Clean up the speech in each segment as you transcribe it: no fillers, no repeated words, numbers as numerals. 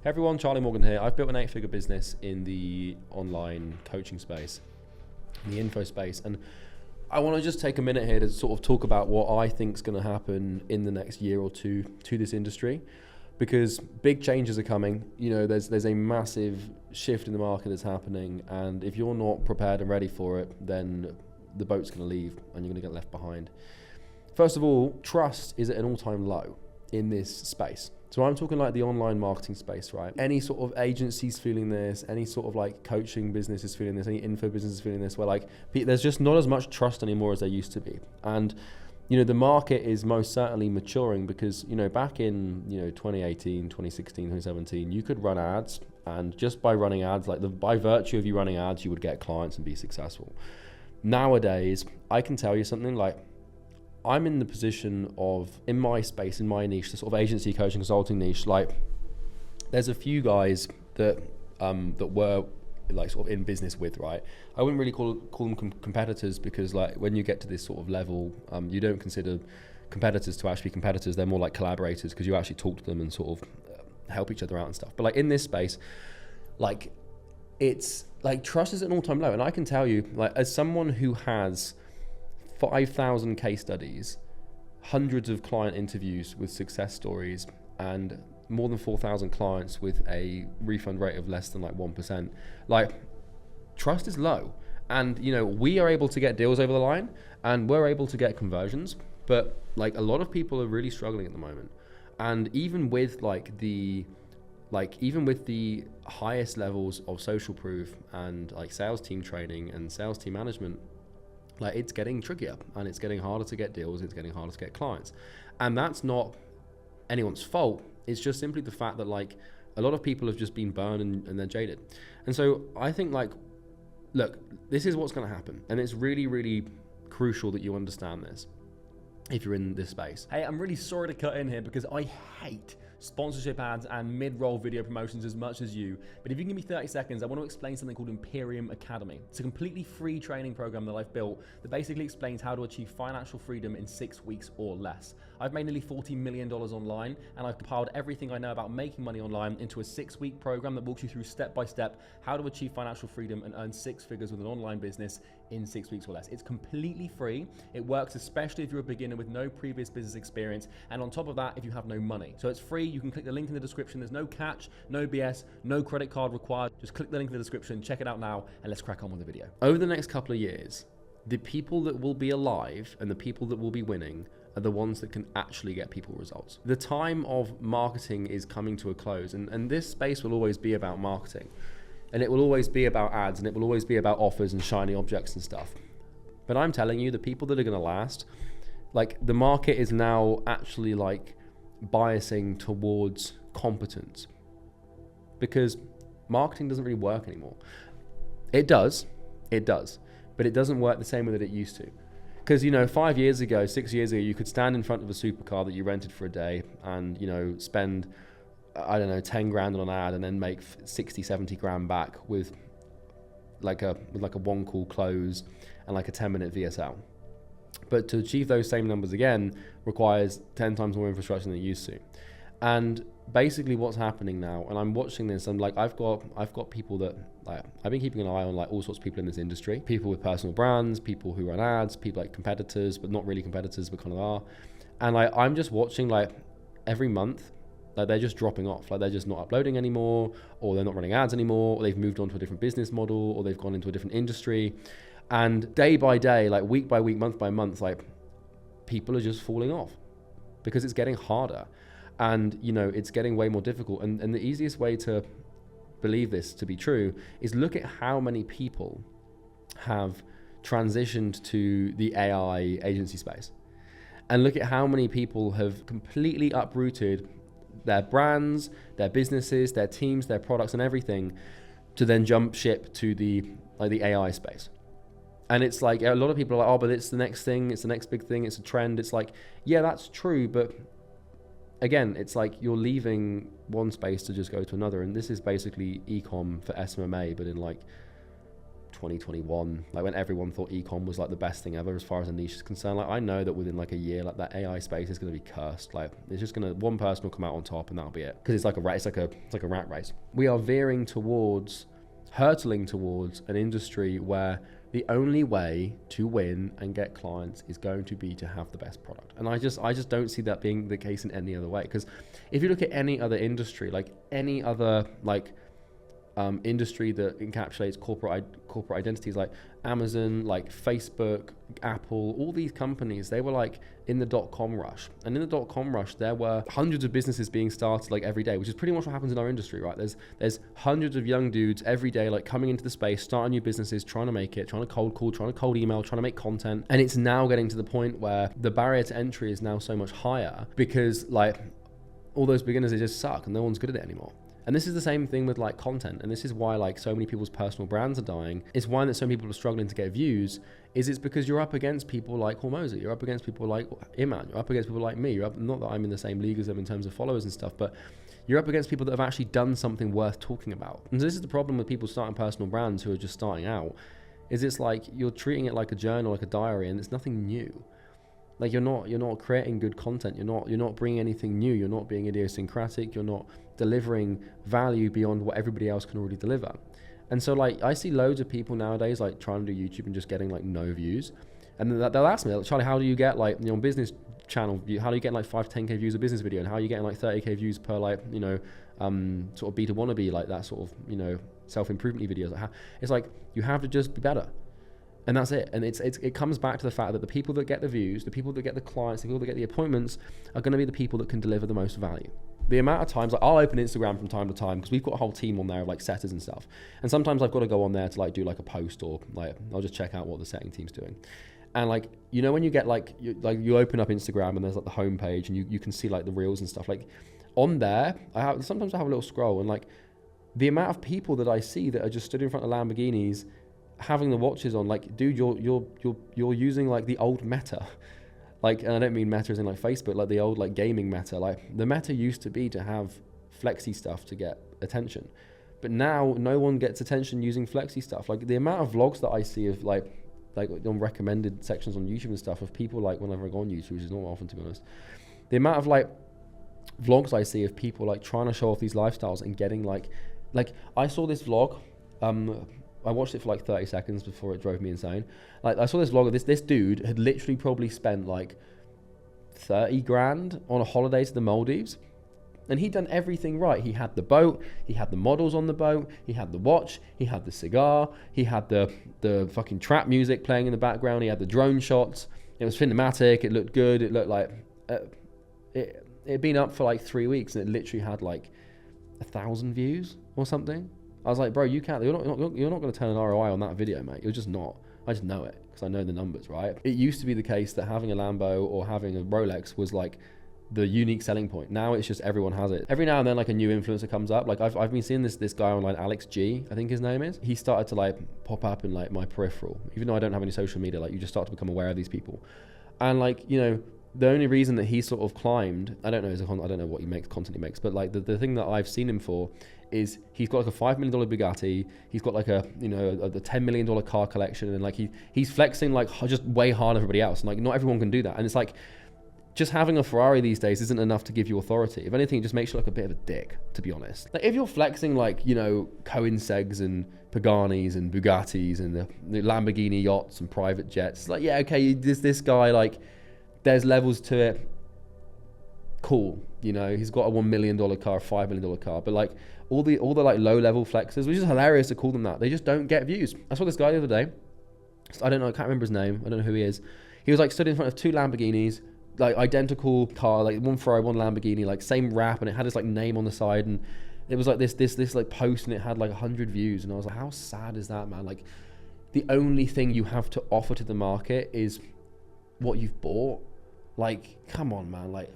Everyone, Charlie Morgan here. I've built an 8-figure business in the online coaching space, in the info space, and I want to just take a minute here to sort of talk about what I think is going to happen in the next year or two to this industry, because big changes are coming. You know, there's a massive shift in the market that's happening, and if you're not prepared and ready for it, then the boat's going to leave and you're going to get left behind. First of all, trust is at an all-time low in this space. So I'm talking like the online marketing space, right? Any sort of agencies feeling this, any sort of like coaching business is feeling this, any info business is feeling this, where like there's just not as much trust anymore as there used to be. And, you know, the market is most certainly maturing because, you know, back in, 2018, 2016, 2017, you could run ads, and just by running ads, by virtue of you running ads, you would get clients and be successful. Nowadays, I can tell you something, like, I'm in the position of, in my space, in my niche, the sort of agency coaching consulting niche, like there's a few guys that were like sort of in business with, right? I wouldn't really call them competitors, because like when you get to this sort of level, you don't consider competitors to actually be competitors. They're more like collaborators, because you actually talk to them and sort of help each other out and stuff. But like in this space, like it's like trust is at an all-time low. And I can tell you, like, as someone who has 5,000 case studies, hundreds of client interviews with success stories, and more than 4,000 clients with a refund rate of less than like 1%. Like, trust is low. And, you know, we are able to get deals over the line and we're able to get conversions, but like a lot of people are really struggling at the moment. And even with even with the highest levels of social proof and like sales team training and sales team management, like it's getting trickier and it's getting harder to get deals, it's getting harder to get clients. And that's not anyone's fault. It's just simply the fact that like a lot of people have just been burned and they're jaded. And so I think, like, look, this is what's going to happen. And it's really, really crucial that you understand this if you're in this space. Hey, I'm really sorry to cut in here because I hate sponsorship ads and mid-roll video promotions as much as you, but if you can give me 30 seconds, I want to explain something called Imperium Academy. It's a completely free training program that I've built that basically explains how to achieve financial freedom in 6 weeks or less. I've made nearly $40 million online, and I've compiled everything I know about making money online into a 6-week program that walks you through step by step how to achieve financial freedom and earn 6 figures with an online business in 6 weeks or less. It's completely free. It works especially if you're a beginner with no previous business experience, and on top of that, if you have no money. So it's free. You can click the link in the description. There's no catch, no BS, no credit card required. Just click the link in the description, check it out now, and let's crack on with the video. Over the next couple of years, the people that will be alive and the people that will be winning are the ones that can actually get people results. The time of marketing is coming to a close, and this space will always be about marketing, and it will always be about ads, and it will always be about offers and shiny objects and stuff. But I'm telling you, the people that are going to last, like, the market is now actually like biasing towards competence, because marketing doesn't really work anymore. It does, but it doesn't work the same way that it used to. Because, 5 years ago, 6 years ago, you could stand in front of a supercar that you rented for a day and, spend, I don't know, 10 grand on an ad and then make 60, 70 grand back with like a one call close and like a 10-minute VSL. But to achieve those same numbers again requires 10 times more infrastructure than it used to. And basically what's happening now, and I'm watching this, and like I've got people that, like, I've been keeping an eye on like all sorts of people in this industry, people with personal brands, people who run ads, people like competitors, but not really competitors, but kind of are. And like I'm just watching, like, every month, like they're just dropping off, like they're just not uploading anymore, or they're not running ads anymore, or they've moved on to a different business model, or they've gone into a different industry. And day by day, like week by week, month by month, like people are just falling off because it's getting harder. And, it's getting way more difficult. And the easiest way to believe this to be true is look at how many people have transitioned to the AI agency space. And look at how many people have completely uprooted their brands, their businesses, their teams, their products and everything to then jump ship to the AI space. And it's like, a lot of people are like, oh, but it's the next thing, it's the next big thing, it's a trend. It's like, yeah, that's true, but again, it's like you're leaving one space to just go to another. And this is basically e-com for SMMA, but in like 2021, like when everyone thought ecom was like the best thing ever as far as a niche is concerned. Like I know that within like a year, like that AI space is going to be cursed. Like it's just going to, one person will come out on top and that'll be it, because it's like a race, it's like a rat race. We are hurtling towards an industry where the only way to win and get clients is going to be to have the best product. And I just don't see that being the case in any other way. Because if you look at any other industry, like any other like industry that encapsulates corporate identities, like Amazon, like Facebook, Apple, all these companies, they were like in the dot-com rush. And in the dot-com rush, there were hundreds of businesses being started like every day, which is pretty much what happens in our industry, right? There's hundreds of young dudes every day, like coming into the space, starting new businesses, trying to make it, trying to cold call, trying to cold email, trying to make content. And it's now getting to the point where the barrier to entry is now so much higher because like all those beginners, they just suck and no one's good at it anymore. And this is the same thing with like content. And this is why like so many people's personal brands are dying. It's why that so many people are struggling to get views, it's because you're up against people like Hormozy, you're up against people like Iman, you're up against people like me. Not that I'm in the same league as them in terms of followers and stuff, but you're up against people that have actually done something worth talking about. And this is the problem with people starting personal brands who are just starting out, is it's like you're treating it like a journal, like a diary, and it's nothing new. Like you're not creating good content. You're not bringing anything new. You're not being idiosyncratic. You're not delivering value beyond what everybody else can already deliver. And so like I see loads of people nowadays like trying to do YouTube and just getting like no views. And then they'll ask me, like, Charlie, how do you get like, you know, business channel, how do you get like 5 to 10k views a business video, and how are you getting like 30k views per like, you know, sort of beta wannabe, like that sort of, you know, self-improvement videos. Like it's like you have to just be better. And that's it. And it comes back to the fact that the people that get the views, the people that get the clients, the people that get the appointments are going to be the people that can deliver the most value. The amount of times, like I'll open Instagram from time to time because we've got a whole team on there of like setters and stuff. And sometimes I've got to go on there to like do like a post, or like I'll just check out what the setting team's doing. And like, you know, when you get like you open up Instagram and there's like the home page and you can see like the reels and stuff, like on there, sometimes I have a little scroll, and like the amount of people that I see that are just stood in front of Lamborghinis having the watches on, like, dude, you're using like the old meta. Like, and I don't mean meta as in like Facebook, like the old like gaming meta. Like the meta used to be to have flexi stuff to get attention, but now no one gets attention using flexi stuff. Like the amount of vlogs that I see of like on recommended sections on YouTube and stuff of people, like whenever I go on YouTube, which is not often to be honest, the amount of like vlogs I see of people like trying to show off these lifestyles and getting like I saw this vlog, I watched it for like 30 seconds before it drove me insane. Like I saw this vlog of this dude had literally probably spent like 30 grand on a holiday to the Maldives, and he'd done everything right. He had the boat, he had the models on the boat, he had the watch, he had the cigar, he had the fucking trap music playing in the background, he had the drone shots. It was cinematic, it looked good, it looked like it'd been up for like 3 weeks and it literally had like 1,000 views or something. I was like, bro, you're not going to turn an ROI on that video, mate. You're just not. I just know it because I know the numbers, right? It used to be the case that having a Lambo or having a Rolex was like the unique selling point. Now it's just everyone has it. Every now and then, like a new influencer comes up. Like I've been seeing this guy online, Alex G, I think his name is. He started to like pop up in like my peripheral. Even though I don't have any social media, like you just start to become aware of these people. And like, you know, the only reason that he sort of climbed, I don't know what he makes, content he makes, but like the thing that I've seen him for is he's got like a $5 million Bugatti, he's got like a $10 million car collection, and like he's flexing like just way harder than everybody else, and like not everyone can do that. And it's like, just having a Ferrari these days isn't enough to give you authority. If anything, it just makes you look a bit of a dick, to be honest. Like if you're flexing like, you know, Cohen Segs and Paganis and Bugattis and the Lamborghini yachts and private jets, like, yeah, okay, this guy, like, there's levels to it. Cool, you know, he's got a $1 million car, a $5 million car, but like all the like low level flexers, which is hilarious to call them that, they just don't get views. I saw this guy the other day. I don't know, I can't remember his name. I don't know who he is. He was like stood in front of 2 Lamborghinis, like identical car, like one Ferrari, one Lamborghini, like same wrap, and it had his like name on the side, and it was like this like post, and it had like 100 views, and I was like, how sad is that, man? Like the only thing you have to offer to the market is what you've bought. Like, come on, man, like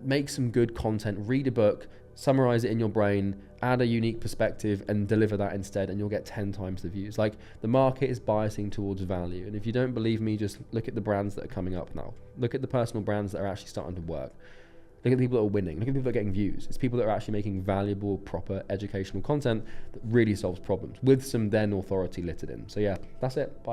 make some good content, read a book, summarize it in your brain, add a unique perspective and deliver that instead, and you'll get 10 times the views. Like the market is biasing towards value. And if you don't believe me, just look at the brands that are coming up now. Look at the personal brands that are actually starting to work. Look at the people that are winning. Look at the people that are getting views. It's people that are actually making valuable, proper educational content that really solves problems with some then authority littered in. So yeah, that's it. Bye.